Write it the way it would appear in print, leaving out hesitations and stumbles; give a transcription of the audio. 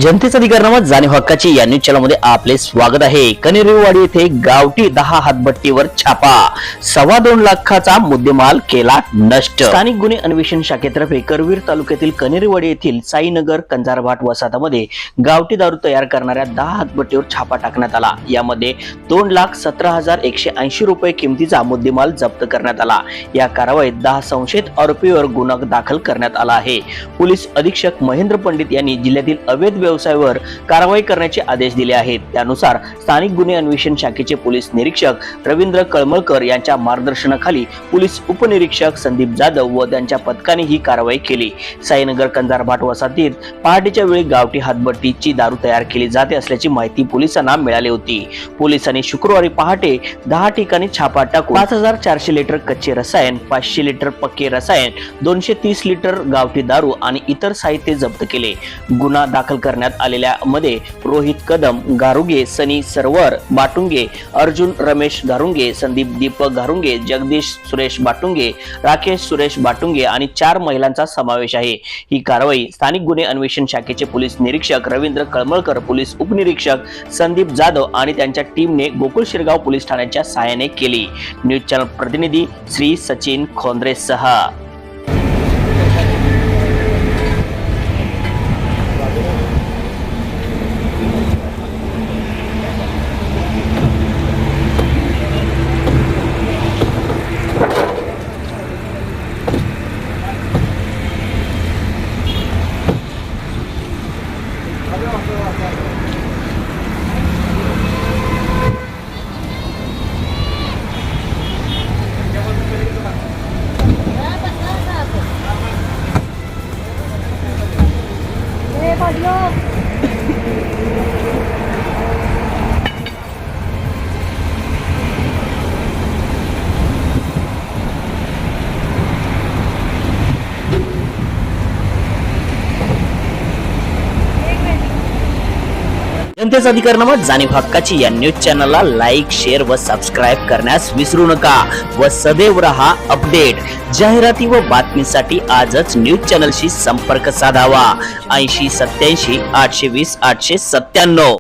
जनतेचा अधिकारनामा जाणीव हक्काची या न्यूज चॅनल मध्ये आपले स्वागत आहे। कनेरीवाडी येथे गावठी 10 हातभट्टीवर छापा, 2.25 लाखाचा मुद्देमाल केला नष्ट। स्थानिक गुन्हे अन्वेषण शाखेतर्फे करवीर तालुक्यातील कनेरीवाडी येथील साईनगर कंजारभाट वसाहतामध्ये गावठी दारू तयार करणाऱ्या 10 हातभट्टीवर छापा टाकण्यात आला। यामध्ये 2,17,180 रुपये किमतीचा मुद्देमाल जप्त करण्यात आला। या कारवाईत 10 संशयित आरोपींवर गुन्हा दाखल करण्यात आला आहे। पोलीस अधीक्षक महेंद्र पंडित यांनी जिल्ह्यातील अवैध व्यवसायावर कारवाई करण्याचे आदेश दिले आहेत। त्यानुसार स्थानिक गुन्हे अन्वेषण शाखेचे पोलीस निरीक्षक रवींद्र कळमळकर यांच्या मार्गदर्शनाखाली पोलीस उपनिरीक्षक संदीप जाधव व त्यांच्या पथकाने ही कारवाई केली। साईनगर कंजारभाट वसाहतीत पहाटेच्या वेळी गावठी हातभट्टीची दारू तयार केली जाते असल्याची माहिती पोलिसांना मिळाली होती। पोलिसांनी शुक्रवारी पहाटे 10 ठिकाणी छापा टाकून 5,400 लिटर कच्चे रसायन, 500 लिटर पक्के रसायन, 230 लिटर गावठी दारू आणि इतर साहित्य जप्त केले। गुन्हा दाखल करण्यात आलेल्या मध्ये रोहित कदम गारुंगे, सनी सरवर बाटुंगे, अर्जुन रमेश गारुंगे, संदीप दीपक गारुंगे, जगदीश सुरेश बाटुंगे, राकेश सुरेश बाटुंगे आणि 4 महिलांचा समावेश आहे। ही कारवाई स्थानिक गुन्हे अन्वेषण शाखेचे पोलीस निरीक्षक रवींद्र कळमळकर, पोलीस उपनिरीक्षक संदीप जाधव आणि त्यांच्या टीमने गोकुळ शिरगाव पोलीस ठाण्याच्या सहाय्याने केली। न्यूज चॅनल प्रतिनिधी श्री सचिन खोंद्रे सह। जनतेचा अधिकारनामा जाणीव हक्काची या न्यूज चॅनलला लाईक, शेअर व सबस्क्राईब करण्यास विसरू नका व सदैव रहा अपडेट। जाहिराती व बातमीसाठी आजच न्यूज चॅनलशी संपर्क साधावा। 80 87 820 897।